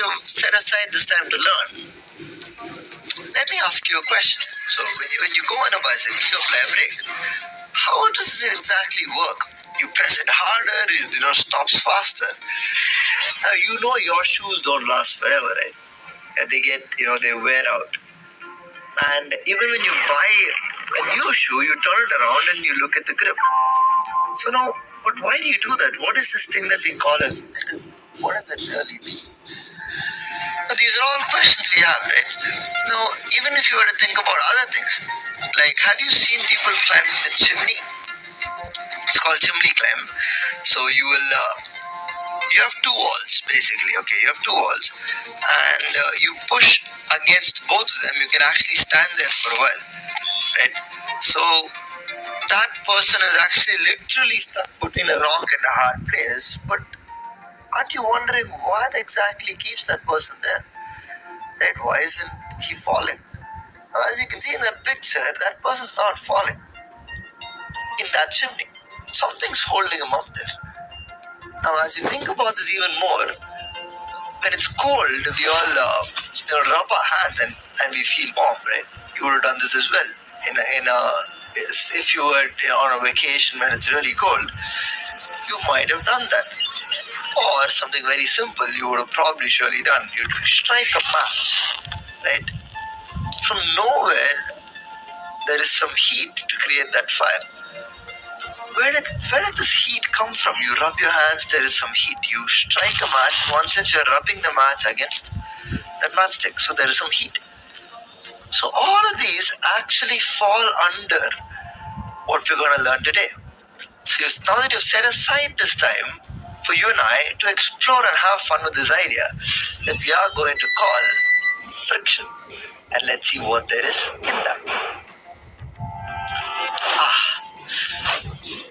you've set aside this time to learn, let me ask you a question. So when you go on a bicycle, you apply a brake. How does it exactly work? You press it harder, it stops faster. Now your shoes don't last forever, right? And they get, they wear out. And even when you buy a new shoe, you turn it around and you look at the grip. So now, but why do you do that? What is this thing that we call a grip? What does it really mean? Now, these are all questions we have, right? Now, even if you were to think about other things, like have you seen people climb the chimney? It's called chimney climb. So you have two walls, basically, okay? You have two walls. And you push against both of them. You can actually stand there for a while, right? So that person is actually literally stuck between a rock and a hard place, but aren't you wondering what exactly keeps that person there? Right? Why isn't he falling? Now, as you can see in that picture, that person's not falling in that chimney. Something's holding him up there. Now, as you think about this even more, when it's cold, we all rub our hands and we feel warm, right? You would have done this as well. If you were on a vacation when it's really cold, you might have done that. Or something very simple you would have probably surely done. You'd strike a match, right? From nowhere, there is some heat to create that fire. Where did this heat come from? You rub your hands, there is some heat. You strike a match, in one sense you're rubbing the match against that matchstick, so there is some heat. So all of these actually fall under what we're going to learn today. So now that you've set aside this time for you and I to explore and have fun with this idea that we are going to call friction. And let's see what there is in that.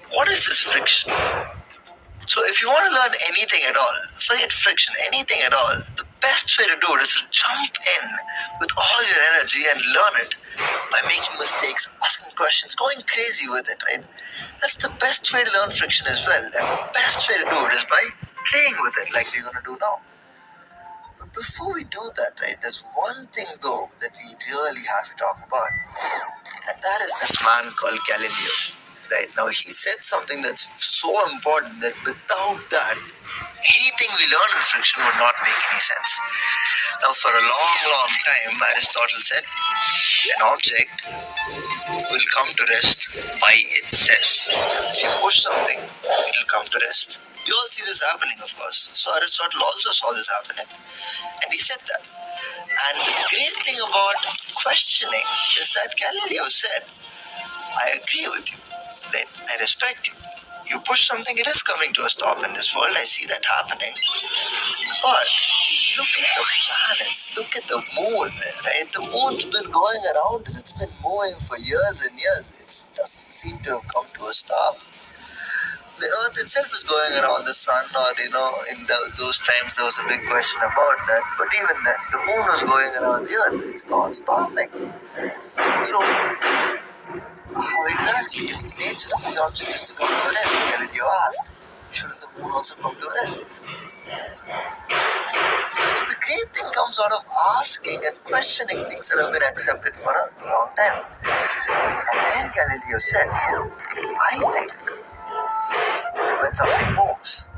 What is this friction? So if you want to learn anything at all, forget friction, anything at all, the best way to do it is to jump in with all your energy and learn it by making mistakes, asking questions, going crazy with it, right? That's the best way to learn friction as well. And the best way to do it is by playing with it like we're going to do now. But before we do that, right, there's one thing though that we really have to talk about. And that is this man called Galileo. Right now, he said something that's so important that without that, anything we learn in friction would not make any sense. Now, for a long, long time, Aristotle said an object will come to rest by itself. If you push something, it will come to rest. You all see this happening, of course. So Aristotle also saw this happening, and he said that. And the great thing about questioning is that Galileo said, I agree with you. Right? I respect you. You push something, it is coming to a stop in this world. I see that happening. But look at the planets. Look at the moon. Right? The moon's been going around us. It's been moving for years and years. It doesn't seem to have come to a stop. The Earth itself is going around the sun, or in those times there was a big question about that. But even then, the moon was going around the Earth. It's not stopping. So how exactly if the nature of the object is to come to rest? Galileo asked, shouldn't the moon also come to rest? So the great thing comes out of asking and questioning things that have been accepted for a long time. And then Galileo said, I think when something moves,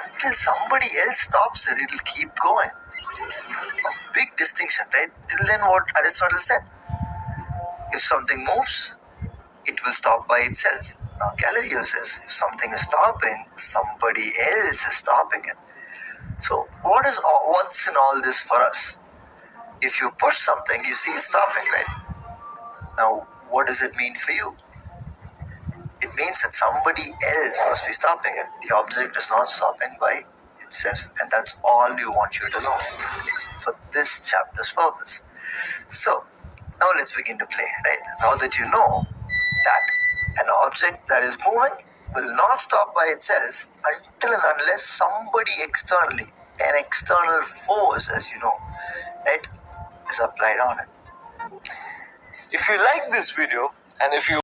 until somebody else stops it, it'll keep going. A big distinction, right? Till then what Aristotle said. If something moves, it will stop by itself. Now Galileo says, if something is stopping, somebody else is stopping it. So what's in all this for us? If you push something, you see it stopping, right? Now, what does it mean for you? It means that somebody else must be stopping it. The object is not stopping by itself. And that's all we want you to know for this chapter's purpose. So, now let's begin to play, right? Now that you know that an object that is moving will not stop by itself until and unless somebody externally, an external force, as you know, right, is applied on it. If you like this video and if you